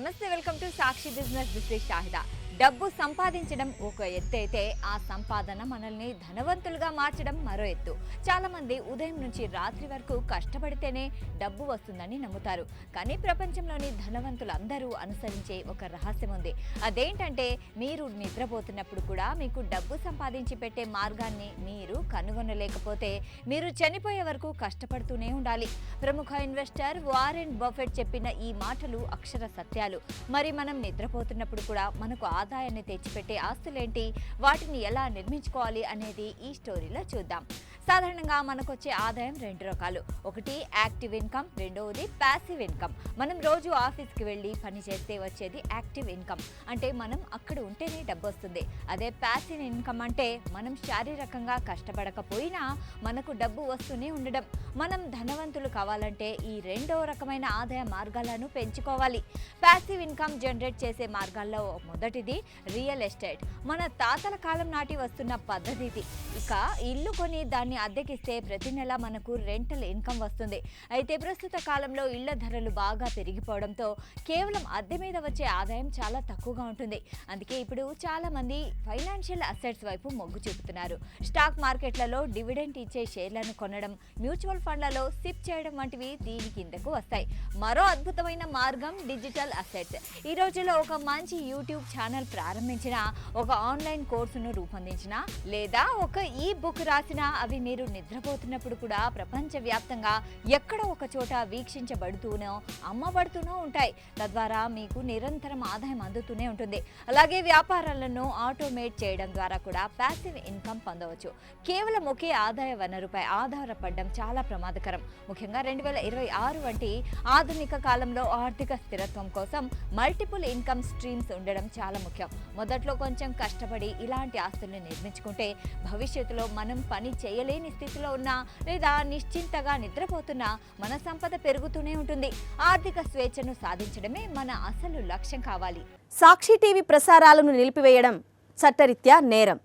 నమస్తే, welcome to Sakshi business. This is Shahida. డబ్బు సంపాదించడం ఒక ఎత్తు అయితే ఆ సంపాదన మనల్ని ధనవంతులుగా మార్చడం మరో ఎత్తు. చాలా మంది ఉదయం నుంచి రాత్రి వరకు కష్టపడితేనే డబ్బు వస్తుందని నమ్ముతారు. కానీ ప్రపంచంలోని ధనవంతులందరూ అనుసరించే ఒక రహస్యం ఉంది. అదేంటంటే మీరు నిద్రపోతున్నప్పుడు కూడా మీకు డబ్బు సంపాదించి పెట్టే మార్గాన్ని మీరు కనుగొనలేకపోతే మీరు చనిపోయే వరకు కష్టపడుతూనే ఉండాలి. ప్రముఖ ఇన్వెస్టర్ వారెన్ బఫెట్ చెప్పిన ఈ మాటలు అక్షర సత్యాలు. మరి మనం నిద్రపోతున్నప్పుడు కూడా మనకు ఆదాయాన్ని తెచ్చిపెట్టే ఆస్తులేంటి, వాటిని ఎలా నిర్మించుకోవాలి అనేది ఈ స్టోరీలో చూద్దాం. సాధారణంగా మనకు వచ్చే ఆదాయం రెండు రకాలు. ఒకటి యాక్టివ్ ఇన్కమ్, రెండవది ప్యాసివ్ ఇన్కమ్. మనం రోజు ఆఫీస్కి వెళ్ళి పని చేస్తే వచ్చేది యాక్టివ్ ఇన్కమ్, అంటే మనం అక్కడ ఉంటేనే డబ్బు వస్తుంది. అదే ప్యాసివ్ ఇన్కమ్ అంటే మనం శారీరకంగా కష్టపడకపోయినా మనకు డబ్బు వస్తూనే ఉండడం. మనం ధనవంతులు కావాలంటే ఈ రెండో రకమైన ఆదాయ మార్గాలను పెంచుకోవాలి. ప్యాసివ్ ఇన్కమ్ జనరేట్ చేసే మార్గాల్లో మొదటిది రియల్ ఎస్టేట్. మన తాతల కాలం నాటి వస్తున్న పద్ధతి ఇది. ఇక ఇల్లు కొని దాన్ని అద్దెకిస్తే ప్రతి నెల మనకు రెంటల్ ఇన్కమ్ వస్తుంది. అయితే ప్రస్తుత కాలంలో ఇళ్ల ధరలు బాగా పెరిగిపోవడంతో కేవలం అద్దె మీద వచ్చే ఆదాయం చాలా తక్కువగా ఉంటుంది. అందుకే ఇప్పుడు చాలా మంది ఫైనాన్షియల్ అసెట్స్ వైపు మొగ్గు చూపుతున్నారు. స్టాక్ మార్కెట్లలో డివిడెంట్ ఇచ్చే షేర్లను కొనడం, మ్యూచువల్ ఫండ్లలో సిప్ చేయడం వంటివి దీని కిందకు వస్తాయి. మరో అద్భుతమైన మార్గం డిజిటల్ అసెట్స్. ఈ రోజుల్లో ఒక మంచి యూట్యూబ్ ఛానల్ ప్రారంభించిన, ఒక ఆన్లైన్ కోర్సును రూపొందించిన, లేదా ఒక ఈ బుక్ రాసిన అవి మీరు నిద్రపోతున్నప్పుడు కూడా ప్రపంచవ్యాప్తంగా ఎక్కడో ఒక చోట వీక్షించబడుతూనో అమ్మబడుతూనో ఉంటాయి. తద్వారా మీకు నిరంతరం ఆదాయం అందుతూనే ఉంటుంది. అలాగే వ్యాపారాలను ఆటోమేట్ చేయడం ద్వారా కూడా ప్యాసివ్ ఇన్కమ్ పొందవచ్చు. కేవలం ఒకే ఆదాయ వనరుపై ఆధారపడడం చాలా ప్రమాదకరం. ముఖ్యంగా 2026 వంటి ఆధునిక కాలంలో ఆర్థిక స్థిరత్వం కోసం మల్టిపుల్ ఇన్కమ్ స్ట్రీమ్స్ ఉండడం చాలా ముఖ్యం. మొదట్లో కొంచెం కష్టపడి ఇలాంటి ఆస్తుల్ని నిర్మించుకుంటే భవిష్యత్తులో మనం పని చేయలేని స్థితిలో ఉన్నా లేదా నిశ్చింతగా నిద్రపోతున్నా మన సంపద పెరుగుతూనే ఉంటుంది. ఆర్థిక స్వేచ్ఛను సాధించడమే మన అసలు లక్ష్యం కావాలి. సాక్షి టీవీ ప్రసారాలను నిలిపివేయడం చట్టరీత్యా నేరం.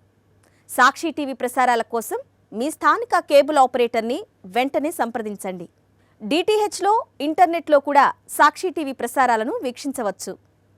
సాక్షి టీవీ ప్రసారాల కోసం మీ స్థానిక కేబుల్ ఆపరేటర్ని వెంటనే సంప్రదించండి. డిటిహెచ్లో, ఇంటర్నెట్లో కూడా సాక్షి టీవీ ప్రసారాలను వీక్షించవచ్చు.